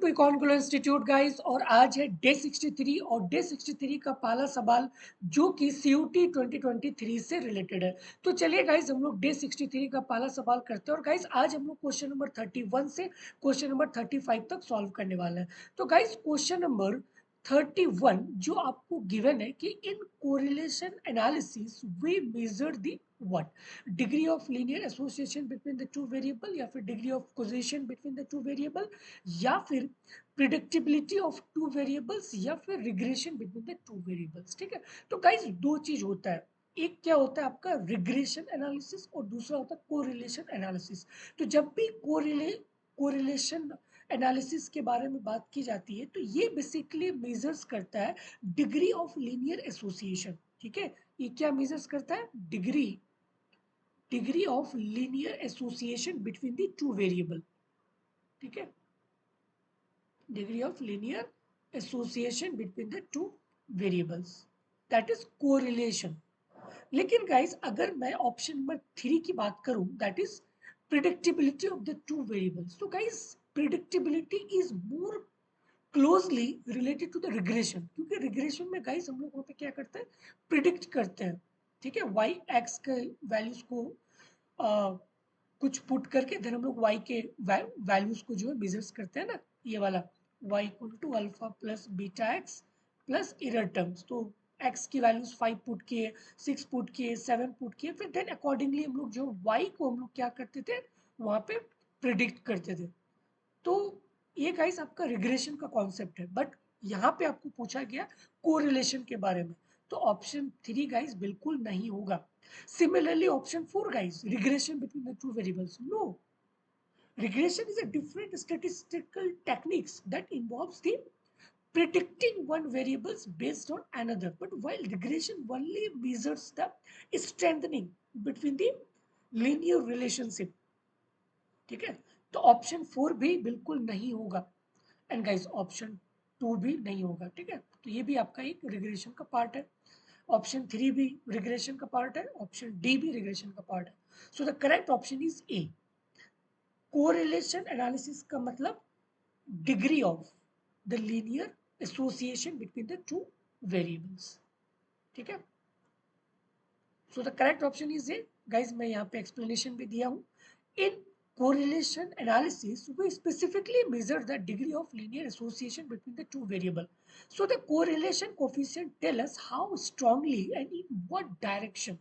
To economical institute guys. और आज है डे 63 और डे 63 का पहला सवाल जो कि सीयूटी 2023 से रिलेटेड है। तो चलिए गाइस हम लोग डे 63 का पहला सवाल करते हैं। और गाइस आज हम लोग क्वेश्चन नंबर 31 से क्वेश्चन नंबर 35 तक सॉल्व करने वाले हैं। तो गाइस क्वेश्चन नंबर 31 जो आपको गिवन है कि in correlation analysis we measure the what, degree of linear association between the two variable, या फिर degree of causation between the two variable, या फिर प्रिडिक्टेबिलिटी ऑफ टू वेरिएबल्स, या फिर regression between the two variables. ठीक है, तो guys दो चीज होता है, एक क्या होता है आपका रिग्रेशन एनालिसिस और दूसरा होता है कोरिलेशन एनालिसिस। तो जब भी कोरिलेशन एनालिसिस के बारे में बात की जाती है तो ये बेसिकली मेजर्स करता है डिग्री ऑफ लीनियर एसोसिएशन। ठीक है, ये क्या मेजर्स करता है, degree of linear association between the two variable. ठीक है, degree of linear association between the two variables, that is correlation. लेकिन गाइस अगर मैं ऑप्शन नंबर 3 की बात करूं, that is predictability of the two variables, तो guys predictability is more closely related to the regression, क्योंकि रिग्रेशन में guys हम लोग वहां पे क्या करते हैं, प्रिडिक्ट करते हैं। ठीक है, वाई एक्स के वैल्यूज को कुछ पुट करके देन हम लोग y के वैल्यूज को जो है मेजर्स करते हैं ना, ये वाला y equal to alpha plus beta X plus error terms. तो x की वैल्यूज 5 पुट किए, 6 पुट किए, 7 पुट किए, फिर देन अकॉर्डिंगली हम लोग जो y को हम लोग क्या करते थे, वहां पे प्रिडिक्ट करते थे। तो ये गाइस आपका रिग्रेशन का कॉन्सेप्ट है, बट यहाँ पे आपको पूछा गया कोरिलेशन के बारे में, तो ऑप्शन 3 गाइस बिल्कुल नहीं होगा। Similarly, option 4 guys, regression between the two variables. No, regression is a different statistical techniques that involves the predicting one variables based on another. But while regression only measures the strengthening between the linear relationship. ठीक है, तो option 4 भी बिल्कुल नहीं होगा, and guys option 2 भी नहीं होगा। ठीक है, तो ये भी आपका एक रिग्रेशन का पार्ट है। ऑप्शन 3 भी रिग्रेशन का पार्ट है, ऑप्शन डी भी रिग्रेशन का पार्ट है। सो the correct option is A. Correlation analysis का मतलब degree of the linear association between the two variables. ठीक है, सो the correct option is A. Guys मैं यहाँ पे एक्सप्लेनेशन भी दिया हूँ। इन correlation analysis we specifically measure the degree of linear association between the two variable. So the correlation coefficient tell us how strongly and in what direction,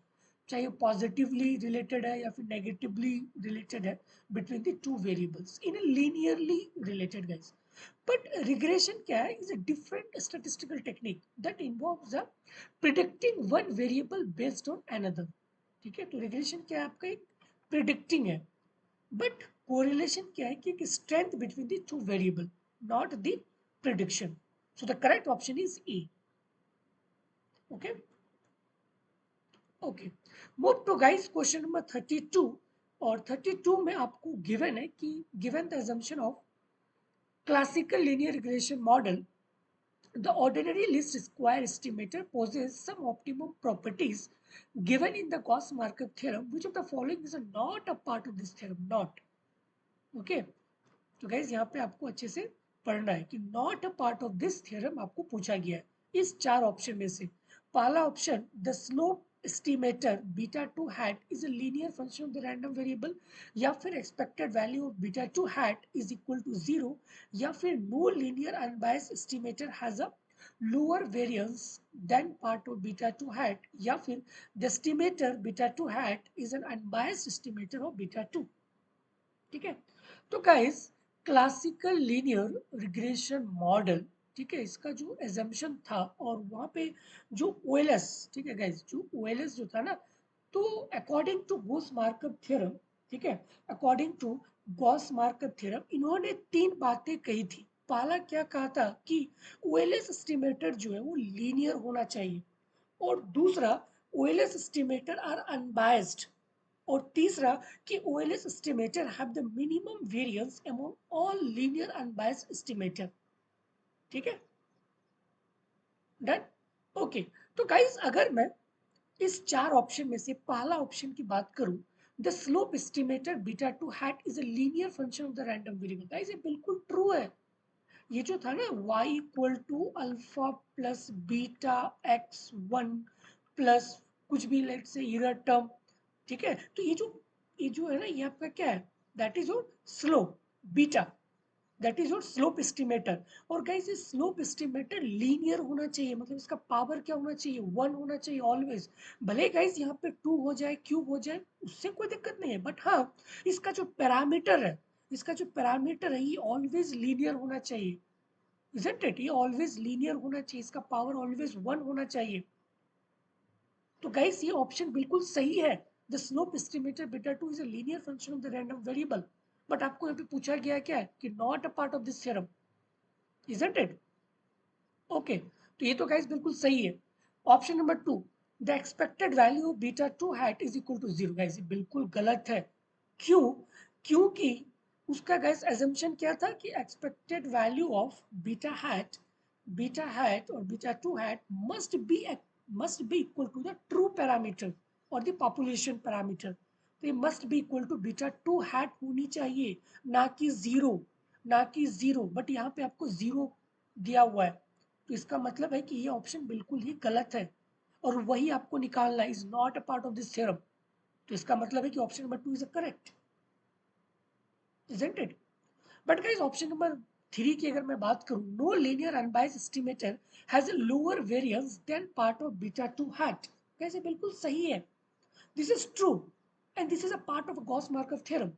चाहे positively related है या फिर नेगेटिवली रिलेटेड है, between the two variables in linearly related guys. But regression क्या है, is a different statistical technique that involves the predicting one variable based on another. ठीक है, तो रिग्रेशन क्या है आपका, एक प्रिडिक्टिंग है, बट कोरिलेशन क्या है कि एक strength between the two variable, not the prediction. So the correct option is A. Okay okay, move to guys question number 32। और 32 में आपको गिवन है कि given the assumption of classical linear regression model, the ordinary least square estimator possesses some optimum properties given in the Gauss-Markov theorem. Which of the following is not a part of this theorem? Not. Okay. तो guys यहाँ पे आपको अच्छे से पढ़ना है कि not a part of this theorem आपको पूछा गया है इस चार ऑप्शन में से। पहला option, the slope estimator beta two hat is a linear function of the random variable, या फिर expected value of beta two hat is equal to 0, या फिर no linear unbiased estimator has a lower variance than part of beta two hat, या फिर the estimator beta two hat is an unbiased estimator of beta two. ठीक है, तो guys classical linear regression model, ठीक है, इसका जो assumption था और वहां पे जो ओएलएस, ठीक है गाइस, जो ओएलएस जो था ना, तो according to Gauss Markov theorem, ठीक है, according to Gauss Markov theorem इन्होंने तीन बातें कही थी। पहला क्या कहा था कि ओएलएस एस्टिमेटर जो है वो लीनियर होना चाहिए, और दूसरा ओएलएस एस्टिमेटर आर अनबायस्ड, और तीसरा कि OLS estimator have the minimum variance among all linear unbiased estimator। ठीक है, डन। ओके, तो गाइस अगर मैं इस चार ऑप्शन में से पहला ऑप्शन की बात करूं, the slope estimator beta two hat is a linear function of the random variable, guys ये बिल्कुल ट्रू है। ये जो था ना y equal to alpha plus beta x1 plus कुछ भी लेट से इरर टर्म, ठीक है। तो ये जो है ना ये आपका क्या है, that is your slope beta, that is your slope estimator. और गाइस ये स्लोप एस्टिमेटर लीनियर होना चाहिए, मतलब इसका पावर क्या होना चाहिए, 1 होना चाहिए ऑलवेज। भले गाइस यहाँ पे 2 हो जाए क्यूब हो जाए उससे कोई दिक्कत नहीं है, बट हाँ इसका जो पैरामीटर है, इसका जो पैरामीटर है ये ऑलवेज लीनियर होना चाहिए, isn't it? ये ऑलवेज लीनियर होना चाहिए, इसका पावर ऑलवेज 1 होना चाहिए। तो गाइस ये ऑप्शन बिल्कुल सही है। The slope estimator beta 2 is a linear function of the random variable. But आपको यहाँ पे पूछा गया क्या है कि not a part of this theorem, isn't it? Okay, तो ये तो गाइस बिल्कुल सही है। Option number 2, the expected value of beta 2 hat is equal to 0। Guys ये बिल्कुल गलत है। क्यों? क्योंकि उसका गाइस assumption क्या था कि expected value of beta hat और beta 2 hat must be equal to the true parameter और द पॉपुलेशन पैरामीटर। तो ये must be equal to beta 2 hat होनी चाहिए, ना कि जीरो, ना कि जीरो। बट यहाँ पे आपको जीरो दिया हुआ है, तो इसका मतलब है कि ये ऑप्शन बिल्कुल ही गलत है और वही आपको निकालना is not a part of this theorem. तो इसका मतलब है कि option number 2 is a correct, isn't it? But guys option number 3 की अगर मैं बात करूं, no linear unbiased estimator has a lower variance than part of beta 2 hat. कैसे बिल्कुल सही है, this is true and this is a part of Gauss Markov theorem,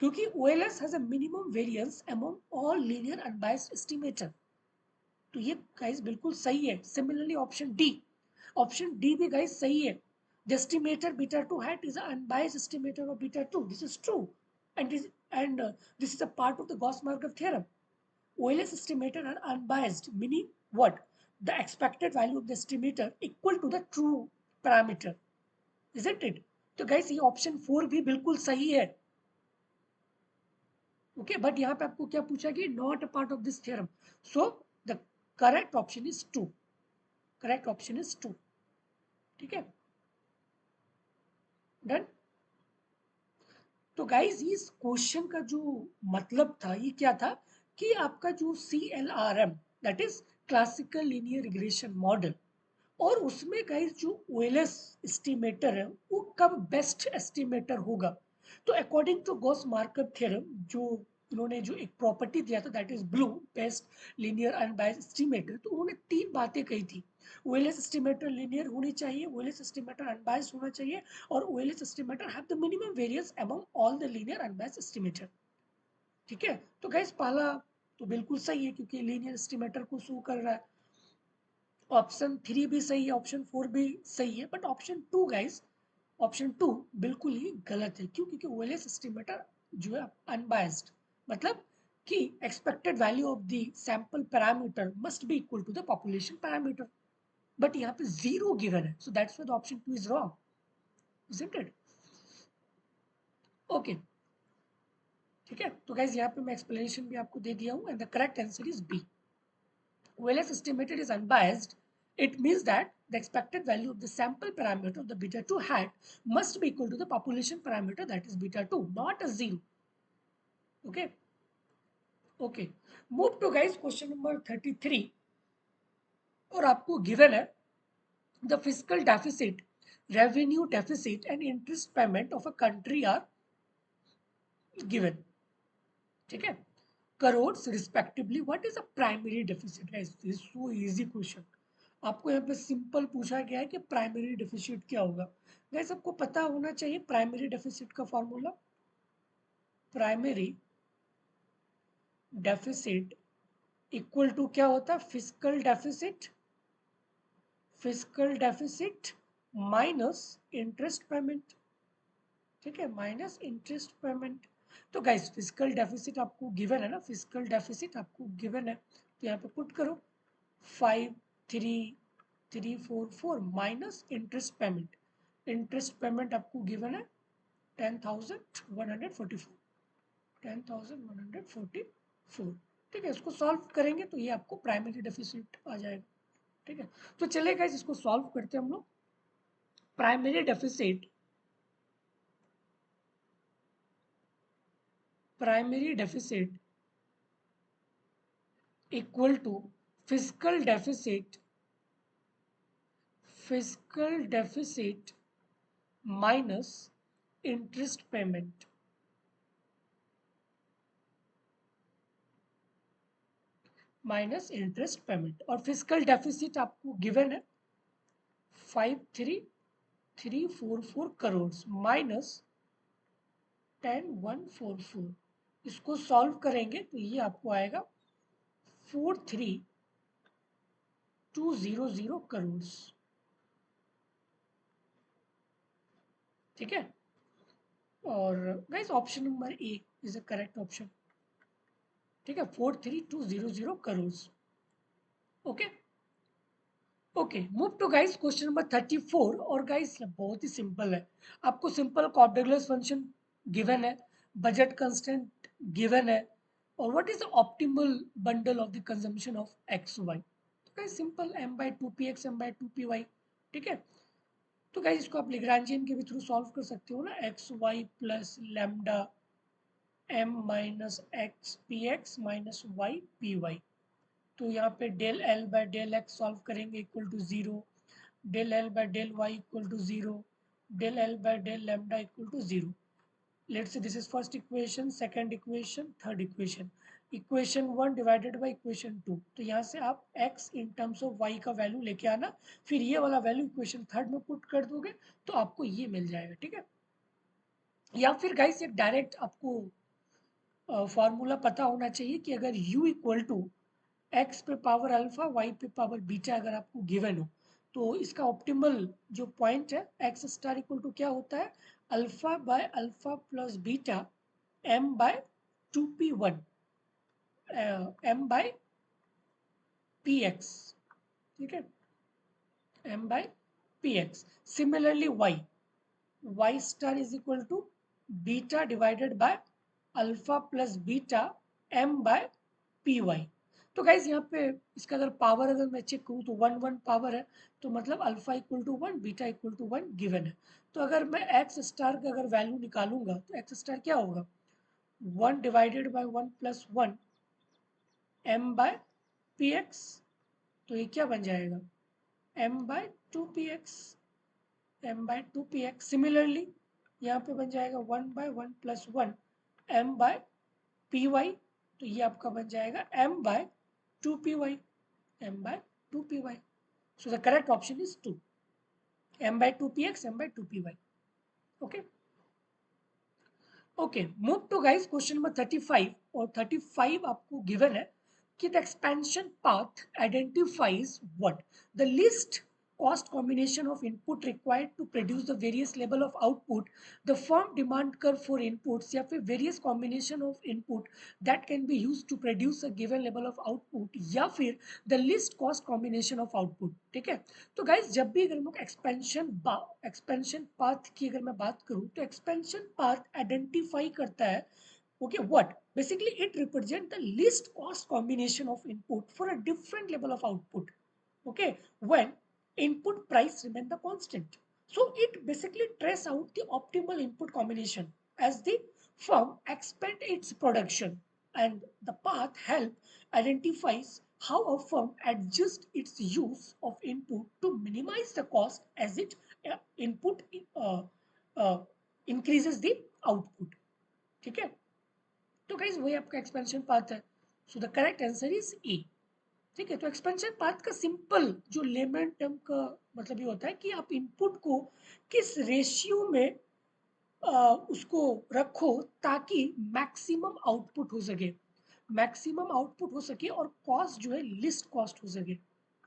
क्योंकि OLS has a minimum variance among all linear unbiased estimator. तो ये guys बिल्कुल सही है। सिमिलरली ऑप्शन डी भी गाइस सही है। The estimator beta 2 hat is an unbiased estimator of beta 2. This is true, and this is a part of the Gauss-Markov theorem. OLS estimator are unbiased, meaning what? The expected value of the estimator equal to the true parameter, isn't it? तो guys ये option 4 भी बिल्कुल सही है। Okay, but यहाँ पे आपको क्या पूछा कि not a part of this theorem, so the correct option is 2, correct option is 2। ठीक है, डन। तो गाइज इस क्वेश्चन का जो मतलब था ये क्या था कि आपका जो CLRM, that is classical linear regression model, और उसमें गाइज जो OLS एस्टिमेटर है वो कब बेस्ट एस्टिमेटर होगा। तो अकॉर्डिंग टू गॉस मार्कव थ्योरम, जो उन्होंने जो एक प्रॉपर्टी दिया था that is blue best linear unbiased estimator, तो उन्होंने 3 बातें कही थी। OLS एस्टिमेटर लीनियर होनी चाहिए, OLS एस्टिमेटर अनबायस्ड होना चाहिए, और OLS estimator have the minimum variance among all the linear unbiased estimator. ठीक है, तो गाइस पहला तो बिल्कुल सही है क्योंकि लीनियर एस्टिमेटर को शो कर रहा है। ऑप्शन 3 भी सही है, ऑप्शन 4 भी सही है, बट ऑप्शन 2 गाइस, ऑप्शन 2 बिल्कुल ही गलत है। क्यों? क्योंकि OLS एस्टिमेटर जो है अनबायस्ड, मतलब कि expected value of the sample parameter must be equal to the population parameter, but यहाँ पे जीरो गिवन है, so that's why the option 2 is wrong, isn't it? Okay, ठीक है। तो गाइस यहाँ पे मैं एक्सप्लेनेशन भी आपको दे दिया हूँ and the correct answer is B. OLS estimated is unbiased. It means that the expected value of the sample parameter of the beta 2 hat must be equal to the population parameter, that is beta 2, not a 0. Okay. Okay. Move to guys question number 33, और आपको given है the fiscal deficit, revenue deficit and interest payment of a country are given. ठीक है, crores respectively. What is a primary deficit? Guys, this is so easy question. आपको यहाँ पे simple पूछा गया है कि प्राइमरी डेफिसिट क्या होगा। गाइस आपको पता होना चाहिए प्राइमरी डेफिसिट का formula. Primary deficit equal to क्या होता है, fiscal deficit, fiscal deficit minus interest payment. ठीक है, माइनस इंटरेस्ट पेमेंट। तो गाइस फिस्कल डेफिसिट आपको गिवन है ना, फिस्कल डेफिसिट आपको गिवन है, तो यहाँ पे पुट करो 5334 minus interest payment. Interest payment आपको गिवन है 10,144, 10,144। ठीक है, इसको सॉल्व करेंगे तो ये आपको प्राइमरी डेफिसिट आ जाएगा। ठीक है, तो चलेगा इसको सॉल्व करते हैं हम लोग। Primary deficit, primary deficit equal to physical deficit minus interest payment. और फिजिकल डेफिसिट आपको गिवन है 53,344 करोड़ माइनस 10,144। इसको सॉल्व करेंगे तो ये आपको आएगा 43,200 करोड़। ठीक है, और guys option number A is the correct option. ठीक है, 43,200 crore. Okay okay, move to guys question number 34। और गाइस बहुत ही सिंपल है, आपको सिंपल कॉर्डिकुलस फंक्शन गिवन है, बजट कंस्टेंट गिवन है, और what is the optimal bundle of the consumption of X Y. तो guys simple m by 2px m by 2py। ठीक है, तो गाइस इसको आप लेग्रांजियन के भी थ्रू सॉल्व कर सकते हो ना, X Y plus lambda m minus X P X minus Y P Y. तो यहाँ पे del L by del X solve करेंगे equal to 0, del L by del Y equal to 0, del L by del lambda equal to 0। Let's say this is first equation, second equation, third equation. Equation 1 divided by equation 2, तो यहाँ से आप x in terms of y का value लेके आना, फिर ये वाला वैल्यू इक्वेशन थर्ड में पुट कर दोगे तो आपको ये मिल जाएगा। ठीक है, या फिर गाइस एक डायरेक्ट आपको फॉर्मूला पता होना चाहिए कि अगर u इक्वल टू एक्स पे पावर अल्फा वाई पे पावर बीटा अगर आपको गिवन हो, तो इसका ऑप्टिमल जो पॉइंट है एक्स स्टार इक्वल टू क्या होता है, alpha by alpha plus beta M by 2p1 M by P X. ठीक है, M by P X. Similarly Y star is equal to beta divided by alpha plus beta M by P Y. तो guys यहाँ पे इसका अगर power अगर मैं check करूँ तो 1 1 पावर है, तो मतलब alpha equal to 1 beta equal to 1 given है। तो अगर मैं एक्स स्टार का अगर वैल्यू निकालूंगा तो एक्स स्टार क्या होगा, 1 divided by 1 plus 1 M by P X. तो ये क्या बन जाएगा, M by 2px, M by 2px। Similarly यहाँ पे बन जाएगा 1 by 1 plus 1 M by P Y. तो ये आपका बन जाएगा M by 2py, m by 2py। So the correct option is 2, m by 2px, m by 2py। Okay, okay, move to guys question number 35। और 35 आपको given है कि the expansion path identifies what the least cost combination of input required to produce the various level of output, the firm demand curve for inputs या फिर various combination of input that can be used to produce a given level of output, या फिर the least cost combination of output। ठीक है, तो guys जब भी अगर हम लोग एक्सपेंशन पाथ की अगर मैं बात करूं तो एक्सपेंशन पाथ आइडेंटिफाई करता है, okay, what basically it represent the least cost combination of input for a different level of output, okay, when input price remain the constant। So it basically trace out the optimal input combination as the firm expand its production, and the path help identifies how a firm adjusts its use of input to minimize the cost as it input uh, uh, increases the output। ठीक है, तो guys वही आपका expansion path है। सो the correct answer is a. ठीक है, तो expansion path का सिंपल जो लेमन टर्म का मतलब ये होता है कि आप इनपुट को किस रेशियो में उसको रखो ताकि मैक्सिमम आउटपुट हो सके, मैक्सिमम आउटपुट हो सके और कॉस्ट जो है लिस्ट कॉस्ट हो सके।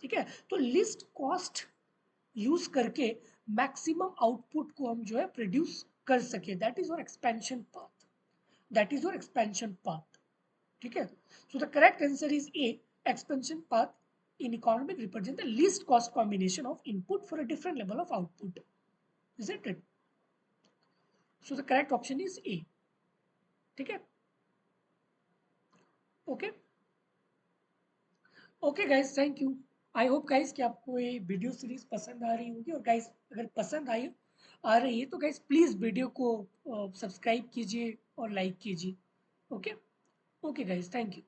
ठीक है, तो लिस्ट कॉस्ट यूज करके मैक्सिमम आउटपुट को हम जो है प्रोड्यूस कर सके, that is your expansion path, that is your expansion path. ठीक है, सो the correct answer is a, expansion path in economic represent the least cost combination of input for a different level of output, isn't it? So the correct option is A। ठीक है, okay okay guys, thank you. I hope guys कि आपको ये video series पसंद आ रही होगी, और guys अगर पसंद आई आ रही है तो गाइज प्लीज वीडियो को सब्सक्राइब कीजिए और लाइक कीजिए। Okay okay guys, thank you.